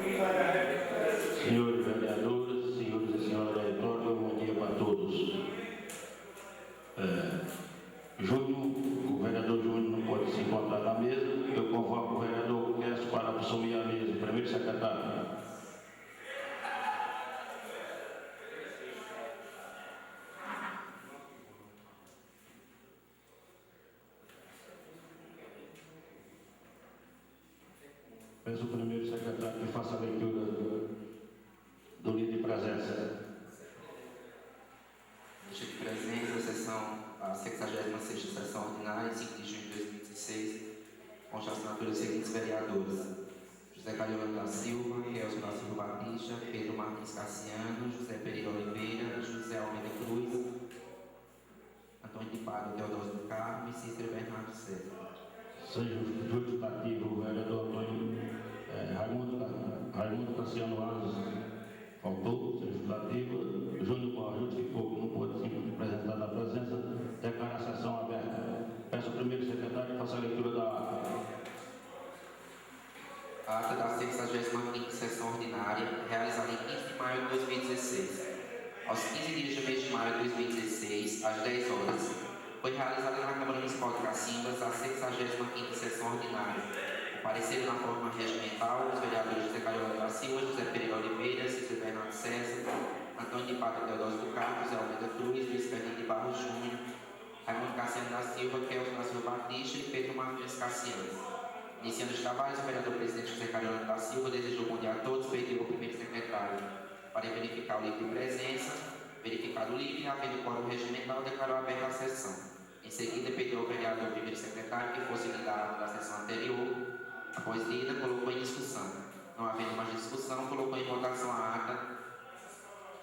Senhores vereadores, senhores e senhoras da Vitória, bom dia para todos. O vereador Júnior não pode se encontrar na mesa. Eu convoco o vereador Clécio para assumir a mesa. Primeiro secretário. Peço o primeiro secretário que faça a leitura do livro de presença. Lista de presença, a 66ª sessão ordinária, 5 de junho de 2016, consta a assinatura dos seguintes vereadores: José Cariolano da Silva, Kelson da Silva Batista, Pedro Martins Cassiano, José Pereira Oliveira, José Almeida Cruz, Antônio de Pádua, Teodoro do Carmo e Cícero Bernardo César. Seja justificativo o vereador Antônio Raimundo Cassiano Anjos faltou, seja justificativo. Júnior Borges justificou que não pôde se apresentar na presença. Declara a sessão aberta. Peço ao primeiro secretário que faça a leitura da ata. A ata da 65ª sessão ordinária, realizada em 15 de maio de 2016. Aos 15 dias do mês de maio de 2016, às 10 horas, foi realizada na Câmara Municipal de Cacimbas a 65ª sessão ordinária. Compareceram na forma regimental os vereadores José Cariolano da Silva, José Pereira Oliveira, Cícero Bernardo César, Antônio de Pádua, Teodoro do Carmo, José Almeida Cruz, Luiz Fernando de Barros Júnior, Raimundo Cassiano da Silva, Kelson da Silva Batista e Pedro Martins Cassiano. Iniciando os trabalhos, o vereador presidente José Cariolano da Silva desejou bom dia a todos, pediu ao primeiro secretário para verificar o livro de presença. Verificado o livro e, havendo quórum regimental, declarou aberta a sessão. Em seguida, pediu ao vereador primeiro secretário que fosse lida a ata da sessão anterior. Após lida, colocou em discussão. Não havendo mais discussão, colocou em votação a ata,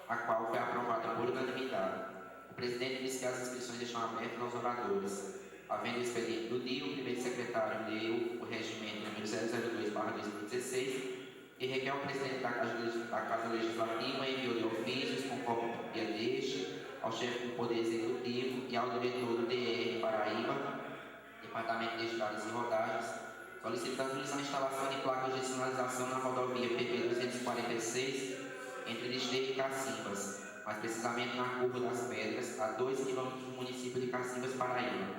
a qual foi aprovada por unanimidade. O presidente disse que as inscrições estão abertas aos oradores. Havendo o expediente do dia, o primeiro secretário leu o regimento número 002/2016 e requer ao presidente da Casa Legislativa enviou de ofícios com cópia deste ao chefe do Poder Executivo e ao diretor do DR Paraíba, Departamento de Estradas e Rodagens, solicitando-lhes a instalação de placas de sinalização na rodovia PP 246 entre Desterro e Cacimbas, mais precisamente na Curva das Pedras, a 2 km do município de Cacimbas, Paraíba,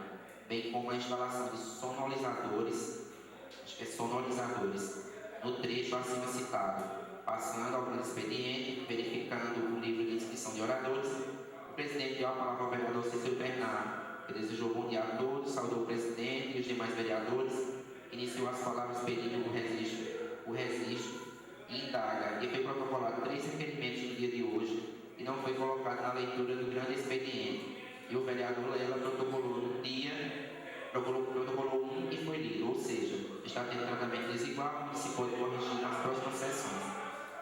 bem como a instalação de sonorizadores no trecho acima citado. Passando ao grande expediente, verificando o livro de inscrição de oradores, o presidente deu a palavra ao vereador Cícero Bernardo, que desejou bom dia a todos, saudou o presidente e os demais vereadores, iniciou as palavras pedindo o registro e indaga que foi protocolado 3 requerimentos no dia de hoje e não foi colocado na leitura do grande expediente. E o vereador Lela protocolou um e foi lido, ou seja, está tendo tratamento desigual e se pode corrigir nas próximas sessões.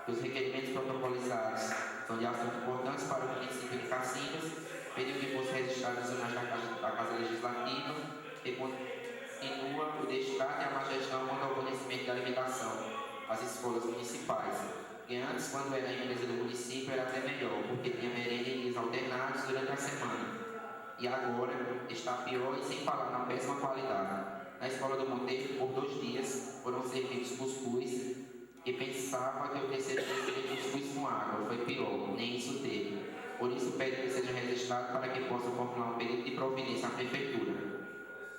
Os requerimentos protocolizados são de assuntos importantes para o município de Cacimbas, pediu que fosse registrado nos jornais da Casa Legislativa e continua o destaque e a má gestão quanto ao fornecimento de alimentação às escolas municipais, que antes, quando era a empresa do município, era até melhor, porque tinha merenda em dias alternados durante a semana. E agora está pior e sem falar na péssima qualidade. Na escola do Monteiro, por 2 dias, foram servidos cuscuz e pensava que o terceiro dia seria cuscuz com água. Foi pior, nem isso teve. Por isso, pede que seja registrado para que possa formular um pedido de providência à Prefeitura.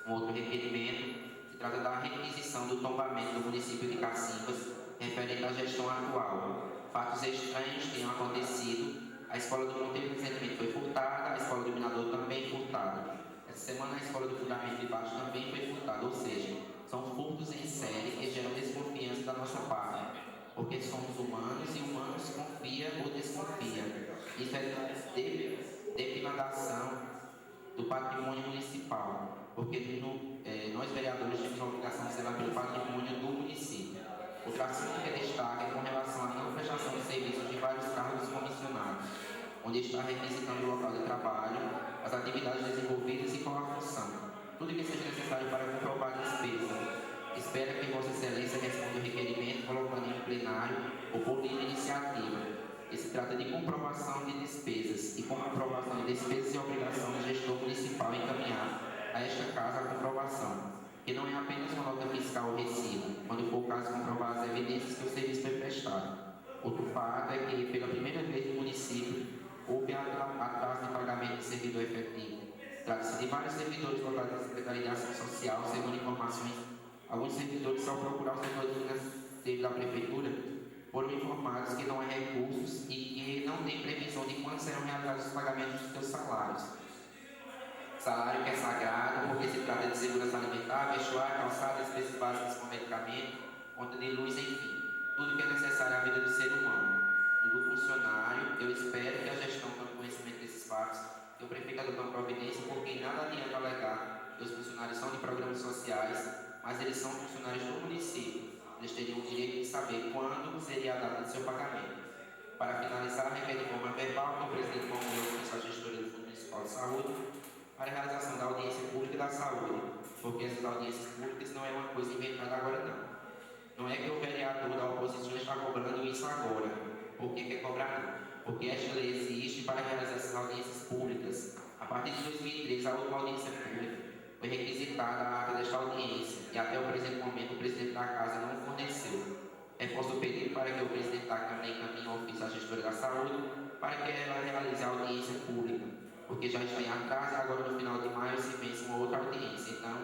Um outro requerimento se trata da requisição do tombamento do município de Cacimbas, referente à gestão atual. Fatos estranhos tenham acontecido. A escola do Monteiro recentemente foi furtada, a escola do Minador também furtada. Essa semana a escola do Fundamento de Baixo também foi furtada, ou seja, são furtos em série que geram desconfiança da nossa parte, porque somos humanos e humanos confia ou desconfia. Isso é depredação do patrimônio municipal, porque nós vereadores temos a obrigação de zelar pelo patrimônio do município. Outro assunto que destaca é com relação à não prestação de serviços de vários cargos comissionados, onde está requisitando o local de trabalho, as atividades desenvolvidas e qual a função. Tudo que seja necessário para comprovar a despesa. Espera que Vossa Excelência responda o requerimento colocando em plenário ou por livre iniciativa. E se trata de comprovação de despesas e com comprovação de despesas e obrigação do gestor municipal encaminhar a esta casa a comprovação. que não é apenas uma nota fiscal ou recibo, quando for o caso comprovar as evidências que o serviço foi prestado. Outro fato é que, pela primeira vez no município, houve atraso no pagamento de servidor efetivo. Trata-se de vários servidores voltados à Secretaria de Ação Social, segundo informações, alguns servidores, ao procurar o setor financeiro da Prefeitura, foram informados que não há recursos e que não tem previsão de quando serão realizados os pagamentos dos seus salários. Salário que é sagrado, porque se trata de segurança alimentar, vestuário, calçado, despesas básicas com medicamento, conta de luz, enfim, tudo que é necessário à vida do ser humano. Do funcionário, eu espero que a gestão tome conhecimento desses fatos, que o prefeito adote providência, porque nada adianta alegar que os funcionários são de programas sociais, mas eles são funcionários do município. Eles teriam o direito de saber quando seria a data de seu pagamento. Para finalizar, requer de forma verbal que o presidente conclua a gestora do Fundo Municipal de Saúde para a realização da audiência pública da saúde, porque essas audiências públicas não é uma coisa inventada agora não. Não é que o vereador da oposição está cobrando isso agora. Por que quer cobrar não? Porque esta lei existe para realizar essas audiências públicas. A partir de 2013, a última audiência pública foi requisitada a ata desta audiência e até o presente momento o presidente da casa não forneceu. Reforço o pedido para que o presidente da Câmara encaminhe ao ofício à gestora da saúde para que ela realize a audiência pública, porque já está em atraso e agora no final de maio se vence uma outra audiência. Então,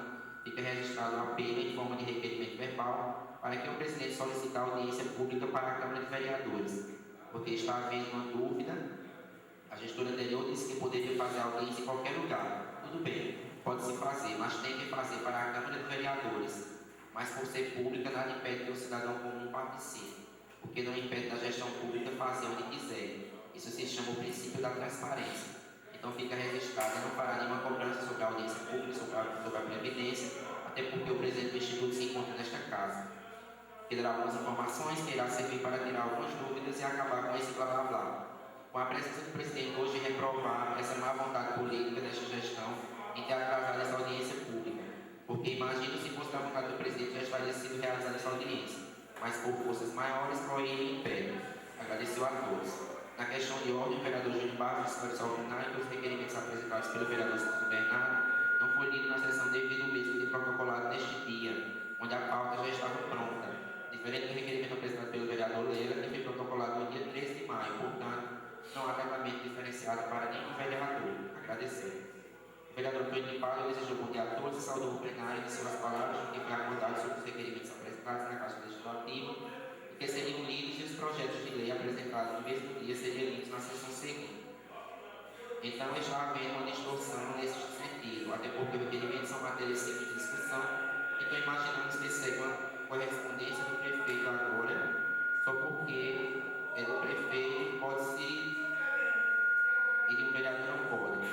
fica registrado o apelo em forma de requerimento verbal para que o presidente solicite a audiência pública para a Câmara de Vereadores, porque está havendo uma dúvida. A gestora anterior disse que poderia fazer a audiência em qualquer lugar. Tudo bem, pode-se fazer, mas tem que fazer para a Câmara de Vereadores. Mas por ser pública, nada impede que o cidadão comum participe, porque não impede da gestão pública fazer onde quiser. Isso se chama o princípio da transparência. Então fica registrado e não fará nenhuma cobrança sobre a audiência pública, sobre a Previdência, até porque o presidente do Instituto se encontra nesta casa. Terá algumas informações que irá servir para tirar algumas dúvidas e acabar com esse blá blá blá. Com a presença do presidente hoje reprovar essa má vontade política desta gestão em ter atrasado essa audiência pública, porque imagino se fosse da vontade do presidente já estaria sido realizada essa audiência, mas por forças maiores proíbe impede. Agradeceu a todos. Na questão de ordem, o vereador Júnior Barros esclareceu ao plenário que os requerimentos apresentados pelo vereador Santo Bernardo não foi lido na sessão devido ao mesmo de protocolado neste dia, onde a pauta já estava pronta, diferente do requerimento apresentado pelo vereador Leila, que foi protocolado no dia 13 de maio, portanto, não há tratamento diferenciado para nenhum vereador. Agradecer. O vereador Antônio Limpado desejou bom dia a todos e saudou o plenário de suas palavras, no que foi acordado sobre os requerimentos apresentados na Caixa Legislativa e que seriam lidos e os projetos de lei apresentados no mesmo dia seriam lidos na sessão seguinte. Então, está havendo uma distorção nesse sentido, até porque os requerimentos são matérias simples de discussão, então imaginamos que seja uma correspondência do prefeito agora, só porque é do prefeito, pode-se, e de um vereador não pode.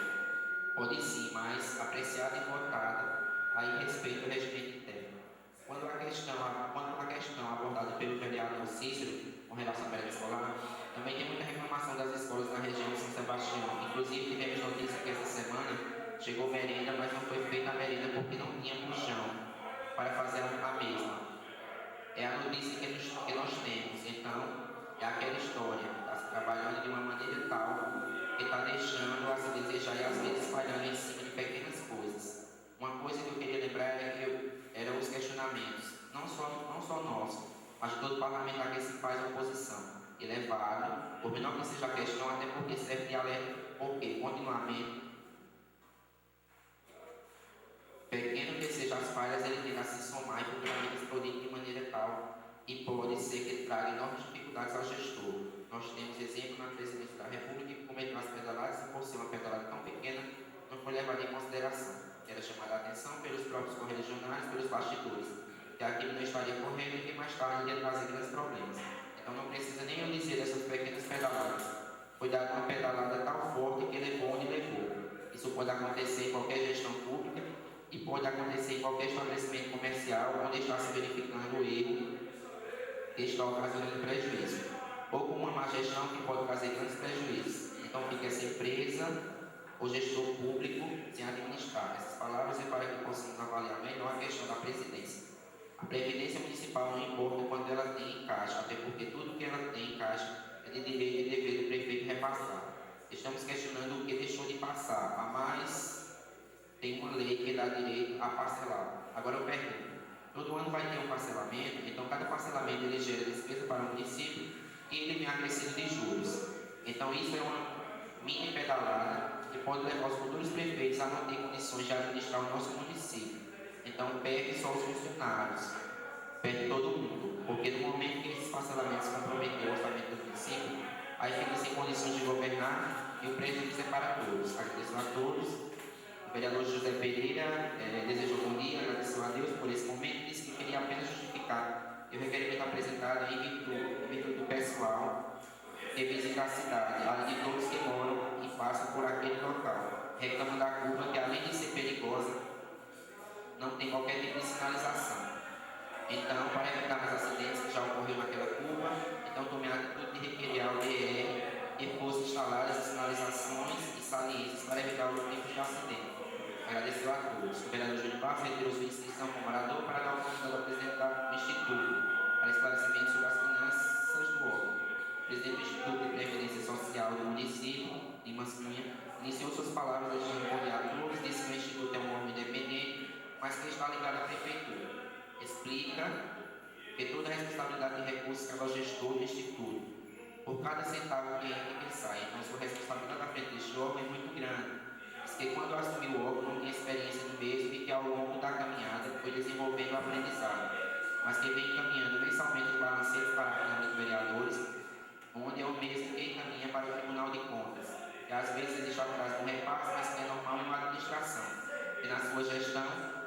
Pode sim, mas apreciada e votada, aí respeito o regimento interno. Quando a questão abordada pelo vereador Cícero, com relação à merenda escolar, também tem muita reclamação das escolas na região de São Sebastião. Inclusive, tivemos notícia que essa semana chegou merenda, mas não foi feita a merenda porque não tinha puxão para fazer a mesma. É a notícia que nós temos. Então, é aquela história, está se trabalhando de uma maneira tal que está deixando a se desejar e às vezes falhando em cima de pequenas coisas. Uma coisa que eu queria lembrar é que eram os questionamentos, não só nosso, mas de todo parlamentar que se faz oposição. Elevado, por menor que seja a questão, até porque serve de alerta, porque continuamente, pequeno que sejam as falhas, ele tende a se somar e futuramente explodir de maneira tal e pode ser que traga enormes dificuldades ao gestor. Nós temos exemplo na presidência da República que cometeu as pedaladas e por ser uma pedalada tão pequena, não foi levada em consideração. Era chamada a atenção pelos próprios correligionários, pelos bastidores, que aquilo não estaria correto e que mais tarde ia trazer grandes problemas. Então não precisa nem eu dizer dessas pequenas pedaladas. Foi dada uma pedalada tão forte que levou onde levou. Isso pode acontecer em qualquer gestão pública e pode acontecer em qualquer estabelecimento comercial onde está se verificando o erro que está ocasionando prejuízo. Ou com uma má gestão que pode trazer grandes prejuízos. Então fica essa empresa, o gestor público, sem administrar. Essas palavras é para que possamos avaliar melhor a questão da presidência. A Previdência Municipal não importa quanto ela tem em caixa, até porque tudo que ela tem em caixa é de direito e dever do prefeito repassar. Estamos questionando o que deixou de passar, a mais tem uma lei que dá direito a parcelar. Agora eu pergunto, todo ano vai ter um parcelamento, então cada parcelamento ele gera despesa para o município e ele vem acrescido de juros. Então isso é uma mini pedalada que pode levar os futuros prefeitos a não ter condições de administrar o nosso município. Então perde só os funcionários, perde todo mundo, porque no momento que esses parcelamentos comprometem o orçamento do município, aí fica sem condições de governar e o prejuízo é para todos. Agradeço a todos. O vereador José Pereira desejou bom dia, agradeceu a Deus por esse momento e disse que queria apenas justificar o requerimento apresentado em virtude do pessoal que visita a cidade, além de todos que moram e passam por aquele local, reclamam da curva que, além de ser perigosa, não tem qualquer tipo de sinalização. Então, para evitar mais acidentes que já ocorreram naquela curva, então tomei a atitude de requerer ao DR que fossem instaladas sinalizações e saliências para evitar os tipos de acidente. Agradeceu a todos. O vereador Júnior Barros retirou sua inscrição como orador para dar oportunidade ao presidente do Instituto para esclarecimento sobre as finanças do órgão. O presidente do Instituto de Previdência Social do município, Dimas Cunha, iniciou suas palavras desejando bom dia a todos, disse que o Instituto é um órgão independente, mas que está ligado à prefeitura. Explica que toda a responsabilidade de recursos cabe ao gestor do Instituto, por cada centavo que entra e que sai. Então, sua responsabilidade à frente deste órgão é muito grande. Diz que quando assumi o órgão não tinha experiência no mesmo e que ao longo da caminhada foi desenvolvendo o aprendizado, mas que vem encaminhando mensalmente os balancetes para a Câmara dos Vereadores, onde é o mesmo que encaminha para o Tribunal de Contas, que às vezes existe atraso no repasse, mas que é normal em uma administração. E na sua gestão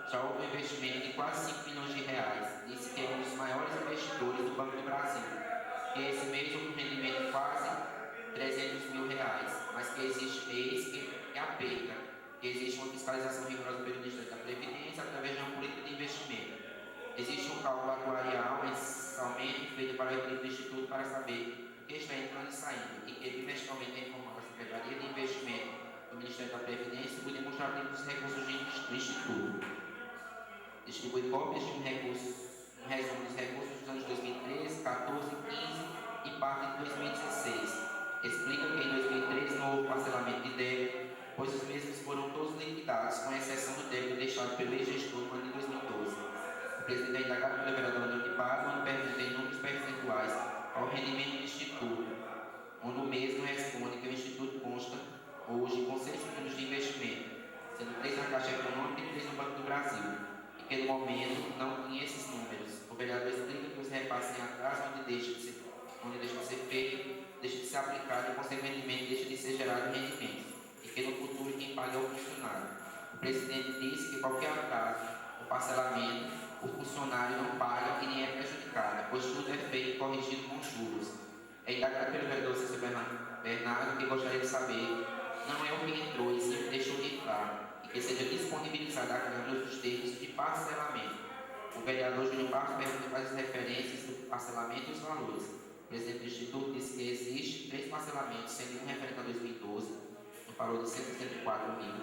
já houve um investimento de quase 5 milhões de reais. Disse que é um dos maiores investidores do Banco do Brasil. Que esse mês houve um rendimento de quase 300 mil reais, mas que existe mês que é a perda, que existe uma fiscalização rigorosa pelo Ministério da Previdência através de uma política de investimento. Existe um cálculo atuarial mensalmente feito para o equipe do Instituto para saber o que está entrando e saindo, e que trimestralmente é informado a Secretaria de Investimento do Ministério da Previdência o demonstrativo dos recursos do Instituto. Distribui cópias de um resumo dos recursos dos anos 2013, 14, 15 e parte de 2016. Explica que em 2013 não houve parcelamento de débito, pois os mesmos foram todos liquidados, com exceção do débito deixado pelo ex-gestor no ano de 2012. O presidente é indagado pelo vereador Antônio Pado, onde pergunta em números percentuais ao rendimento do Instituto, onde o mesmo responde que o Instituto consta hoje com 6 fundos de investimento, sendo 3 na Caixa Econômica e 3 no Banco do Brasil, e que no momento não tinha esses números. O vereador explica que os repasses em atraso, onde deixa de ser feito, deixa de ser aplicado e, consequentemente, deixa de ser gerado rendimento, e que no futuro quem paga é o funcionário. O presidente disse que qualquer atraso ou parcelamento, o funcionário não paga e nem é prejudicado, pois tudo é feito e corrigido com juros. É indagado pelo vereador Cícero Bernardo, que gostaria de saber, não é o que entrou e sim o que deixou de entrar, e que seja disponibilizado à Câmara os termos de parcelamento. O vereador Júnior Barros pergunta quais as referências do parcelamento e os valores. O presidente do Instituto disse que existe 3 parcelamentos, sendo um referente a 2012, no valor de 164 mil.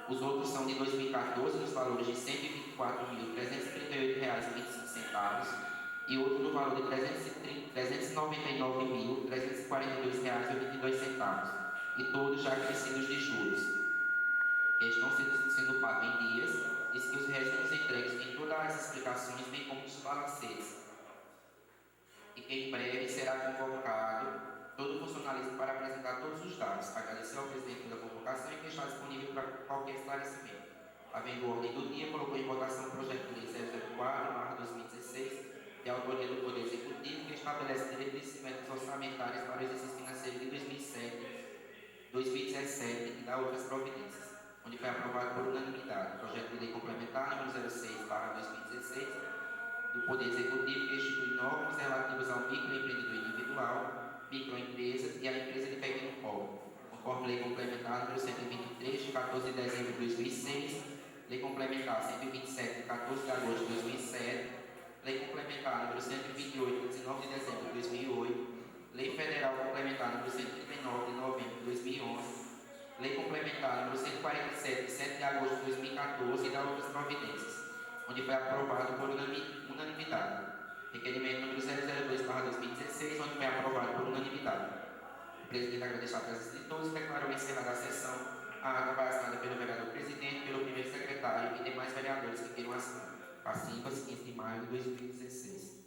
Os outros são de 2014, nos valores de R$ 124.338,25 e outro no valor de R$ 399.342,22, e todos já acrescidos de juros, que estão sendo pagos em dias. Diz que os resumos entregues têm todas as explicações, bem como os balancetes, e que em breve será convocado todo o funcionalismo para apresentar todos os dados. Agradeceu ao presidente pela convocação e que está disponível para qualquer esclarecimento. Havendo ordem do dia, colocou em votação o projeto de lei 004/2016, de autoria do Poder Executivo, que estabelece diretrizes e metas orçamentárias para o exercício financeiro de 2017 e dá outras providências, onde foi aprovado por unanimidade o projeto de lei complementar número 06/2016 do Poder Executivo, que institui normas relativas ao microempreendedor individual, microempresas e à empresa de pequeno porte, conforme lei complementar número 123 de 14 de dezembro de 2006, lei complementar 127 de 14 de agosto de 2007, lei complementar número 128 de 19 de dezembro de 2008, lei federal complementar número 139 de novembro de 2011, lei complementar número 147 de 7 de agosto de 2014 e da outras providências, onde foi aprovado por unanimidade. Requerimento número 002/2016, onde foi aprovado por unanimidade. O presidente agradeceu a presença de todos e declarou encerrada a sessão. A ata vai assinada pelo vereador presidente, pelo primeiro secretário e demais vereadores que queiram assinar. Cacimbas, 15 de maio de 2016.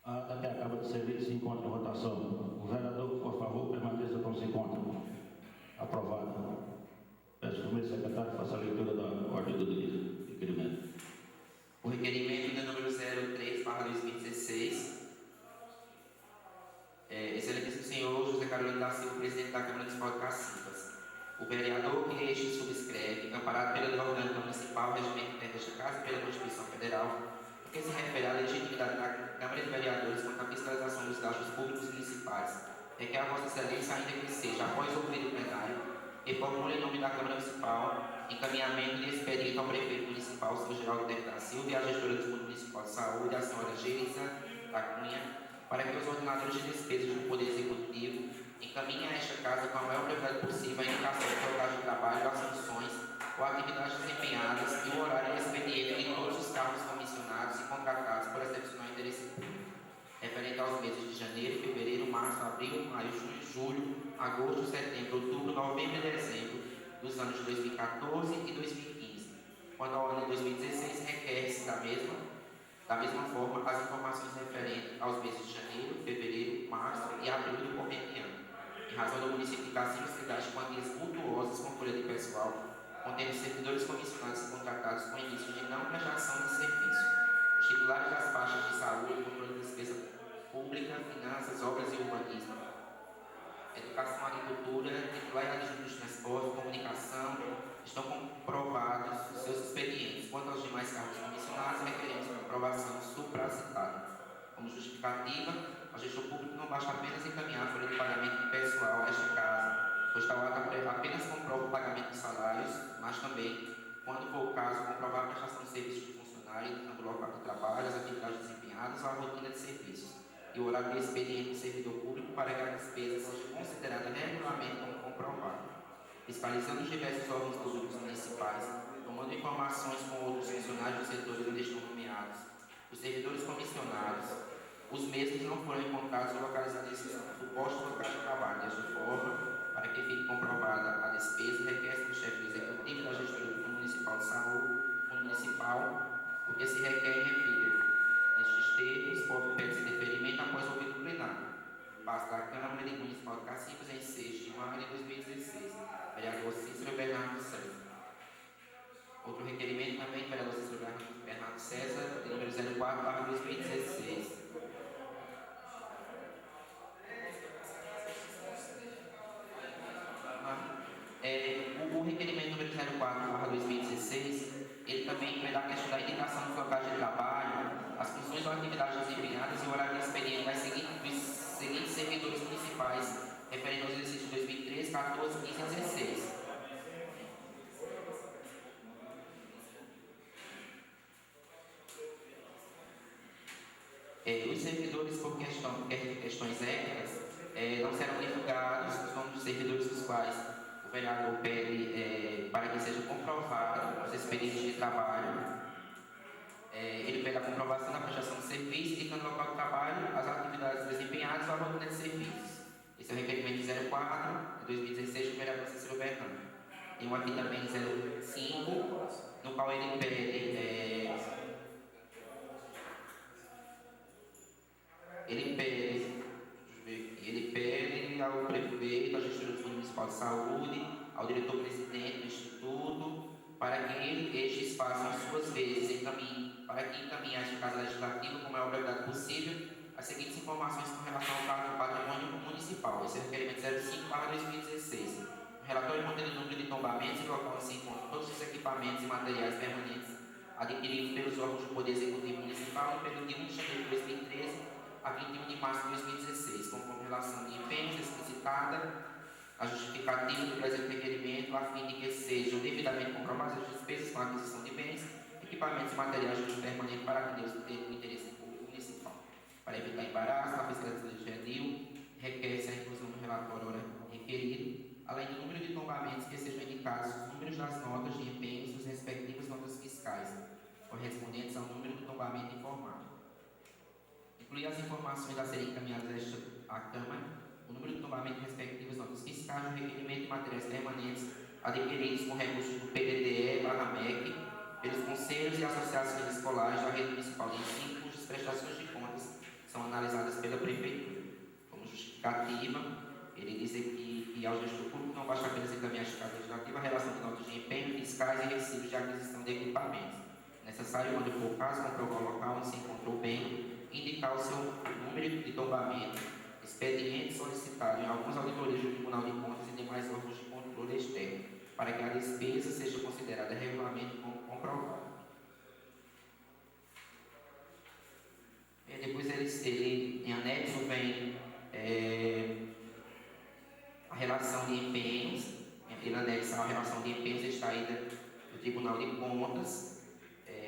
A ata que acaba de servir se encontra em votação. O vereador que for a favor permaneça como se encontra. Aprovado. Peço ao primeiro secretário que faça a leitura da ordem do dia. Requerimento. O requerimento de número 03/2016. Excelentíssimo senhor José Carolino da Silva, presidente da Câmara Municipal de Cacimbas. O vereador que este subscreve, amparado pela lei orgânica municipal, regimento interno desta Casa e pela Constituição Federal, no que se refere à legitimidade da Câmara de Vereadores quanto à fiscalização dos gastos públicos municipais, requer a Vossa Excelência, ainda que seja após o ouvido plenário, que formule em nome da Câmara Municipal encaminhamento de expediente ao prefeito municipal, Sr. Geraldo Teles da Silva, e à gestora do Fundo Municipal de Saúde, a senhora Geisa da Cunha, para que os ordenadores de despesas do Poder Executivo encaminhem a esta Casa com a maior brevidade possível a indicação do local de trabalho, as funções ou atividades desempenhadas e o horário de expediente de todos os cargos comissionados e contratados por excepcional interesse público, referente aos meses de janeiro, fevereiro, março, abril, maio, junho, julho, agosto, setembro, outubro, novembro e dezembro dos anos de 2014 e 2015. Quando ao ano de 2016, requer-se da mesma forma as informações referentes aos meses de janeiro, fevereiro, março e abril do corrente ano, em razão do município de Cacimbas se gastam quantias vultuosas com folha de pessoal, contendo servidores comissionados e contratados com início de não prestação de serviço, os titulares das faixas de saúde, controle de despesa pública, finanças, obras e urbanismo, educação, agricultura, titular e adjunto de transporte, comunicação, estão comprovados os seus expedientes. Quanto aos demais cargos comissionados, requeremos a aprovação supracitada. Como justificativa, o gestor público não basta apenas encaminhar a folha de pagamento de pessoal a esta Casa, pois tal ata apenas comprova o pagamento de salários, mas também, quando for o caso, comprovar a prestação de serviços de funcionário, indicando o local de trabalho, as atividades desempenhadas ou a rotina de serviços, e o horário de expediente do servidor público para que a despesa seja considerada regularmente como comprovada. Fiscalizando os diversos órgãos públicos municipais, tomando informações com outros funcionários dos setores onde estão nomeados, os servidores comissionados, os mesmos não foram encontrados ou localizados em supostos locais de trabalho. Desta forma, para que fique comprovada a despesa, requer-se do chefe do executivo e da gestora do Fundo Municipal de Saúde, Fundo Municipal, o que se requer e refira. Nestes termos, pede-se deferimento após o ouvido plenário. Passo da Câmara Municipal de Cacimbas em 6 de maio de 2016. Vereador Cícero Bernardo César. Outro requerimento também, vereador Cícero Bernardo César, de número 04/2016. O requerimento número 04/2016, ele também vai dar a questão da indicação dos locais de trabalho, as funções ou atividades desempenhadas e o horário de expediente dos seguintes servidores municipais, referente aos exercícios de 2013, 14, 15 e 16. Os servidores, por questões éticas, não serão divulgados os nomes dos servidores dos quais o vereador pede para que seja comprovado os expedientes de trabalho. Ele pede a comprovação da prestação de serviço, indicando o local de trabalho, as atividades desempenhadas ou a rotina de serviços. Esse é o requerimento 04 de 2016 do vereador Cícero Bernardo. Tem um aqui também 05, no qual ele pede ao prefeito, à gestora do Fundo Municipal de Saúde, ao diretor-presidente do Instituto, para que estes façam as suas vezes, para que encaminhem a esta Casa Legislativa com a maior brevidade possível as seguintes informações com relação ao patrimônio municipal. Esse é o requerimento 05/2016. O relatório contém o número de tombamentos e local onde se encontram todos os equipamentos e materiais permanentes adquiridos pelos órgãos do Poder Executivo Municipal no período de 1 de janeiro de 2013 a 21 de março de 2016, conforme relação de empenhos explicitada, a justificativa do presente requerimento, a fim de que sejam devidamente comprovadas as despesas com a aquisição de bens, equipamentos e materiais de uso permanente para atender o interesse público municipal. Para evitar embaraço, a fiscalização do GEDIL requer-se a inclusão do relatório requerido, além do número de tombamentos que sejam indicados os números das notas de empenhos dos respectivas notas fiscais, correspondentes ao número do tombamento informado. Incluir as informações a serem encaminhadas à Câmara, o número de tombamento respectivas notas fiscais, o requerimento de materiais permanentes adquiridos com recursos do PDDE/MEC, pelos conselhos e associações escolares da rede municipal de ensino, cujas prestações de contas são analisadas pela Prefeitura. Como justificativa, ele diz aqui que ao gestor público não basta apenas encaminhar a justificativa legislativa a relação de notas de empenho, fiscais e recibos de aquisição de equipamentos. É necessário, quando for o caso, comprovar o local onde se encontrou o bem, indicar o seu número de tombamento, expediente solicitado em algumas auditorias do Tribunal de Contas e demais órgãos de controle externo, para que a despesa seja considerada regularmente como comprovada. Depois ele em anexo vem a relação de empenhos, ele anexa a relação de empenhos extraída do Tribunal de Contas,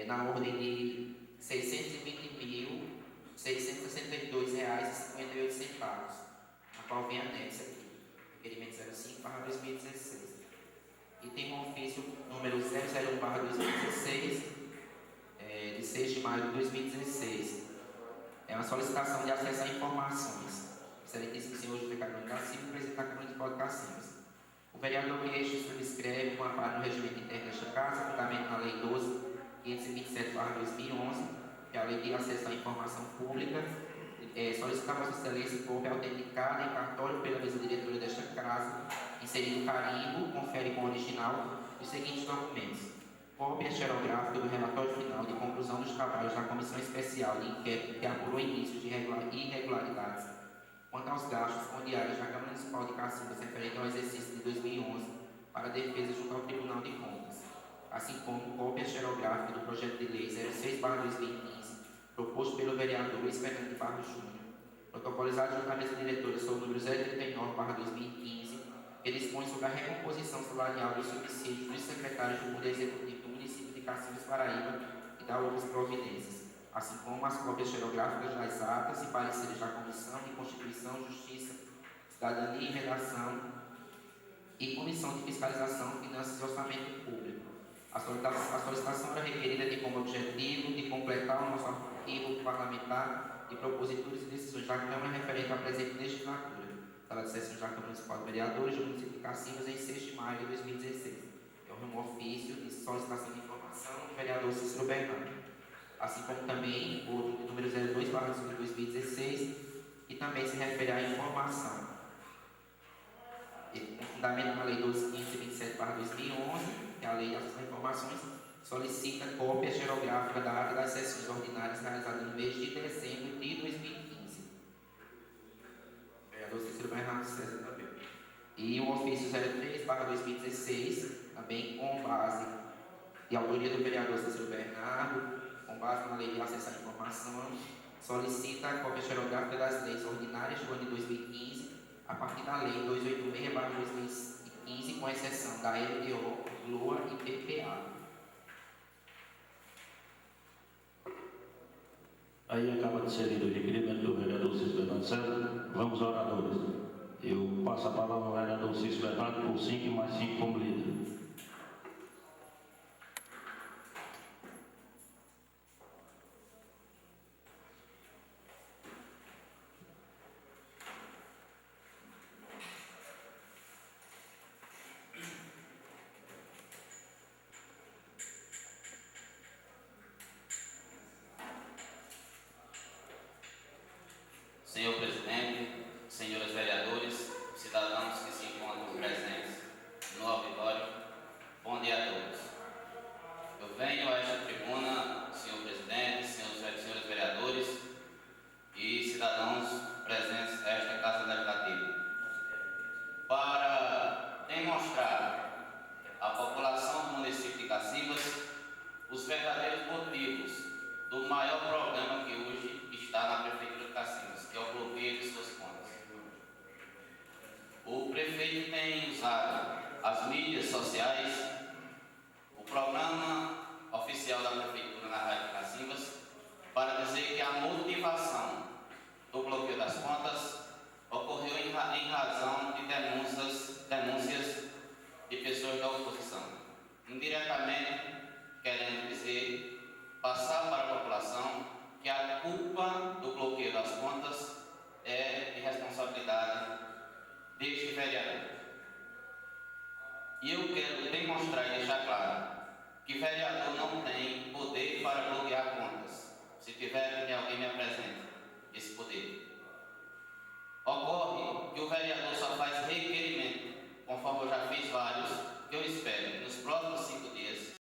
na ordem de R$ 620.662,58, a qual vem anexa aqui, requerimento 05/2016. E tem um ofício número 001/2016, de 6 de maio de 2016. É uma solicitação de acesso a informações. Excelentíssimo senhor José Carlos da Silva, presidente da Câmara Municipal de Cacimbas. O vereador Queixo subscreve com amparo no regimento interno desta Casa, fundamento na Lei 12.527/2011, que é a Lei de Acesso à Informação Pública, solicita a Vossa Excelência que for autenticada em cartório pela mesa diretora desta Casa, inserindo carimbo, confere com o original os seguintes documentos: cópia xerográfica do relatório final de conclusão dos trabalhos da Comissão Especial de Inquérito que apurou indícios de irregularidades quanto aos gastos fundiários da Câmara Municipal de Cacimbas referente ao exercício de 2011 para a defesa junto ao Tribunal de Contas, assim como cópia xerográfica do projeto de lei 06/2015, proposto pelo vereador Luiz Fernando de Barros Júnior, protocolizado junto à mesa diretora sob o número 039/2015, que dispõe sobre a recomposição salarial dos subsídios dos secretários do Poder Executivo do município de Cacimbas, Paraíba, e da outras providências, assim como as cópias xerográficas das atas e pareceres da Comissão de Constituição, Justiça, Cidadania e Redação e Comissão de Fiscalização, Finanças e Orçamento Público. A solicitação era requerida de como objetivo de completar o nosso arquivo parlamentar de proposituras e decisões da Câmara referente à presente legislatura. Sala de sessões da Câmara Municipal de Vereadores do município de Cacimbas, em 6 de maio de 2016. É um ofício de solicitação de informação do vereador Cícero Bernardo. Assim como também outro de número 02/2016, que também se refere à informação. Com fundamento na Lei 12.527/2011, que é a Lei de Acesso a Informações, solicita cópia xerográfica da ata das sessões ordinárias realizadas no mês de dezembro de 2015. Vereador Cícero Bernardo César também. E o ofício 03/2016, também com base de autoria do vereador Cícero Bernardo, com base na Lei de Acesso à Informação, solicita a cópia xerográfica das leis ordinárias do ano de 2015, a partir da Lei 286/2015, com exceção da LDO, LOA e PPA. Aí acaba de ser lido o requerimento do vereador Cícero Bernardo César. Vamos, oradores. Eu passo a palavra ao vereador Cícero Bernardo por 5 mais 5 como líder. Senhor presidente, senhores vereadores, cidadãos que se encontram presentes no auditório, bom dia a todos. Eu venho a esta tribuna, senhor presidente, senhores vereadores e cidadãos presentes nesta Casa Legislativa, para demonstrar à população do município de Cacimbas os verdadeiros motivos do maior problema que hoje está na Prefeitura de Cacimbas, que é o bloqueio de suas contas. O prefeito tem usado as mídias sociais, o programa oficial da Prefeitura na Rádio de Cacimbas, para dizer que a motivação do bloqueio das contas ocorreu em razão de denúncias de pessoas da oposição, indiretamente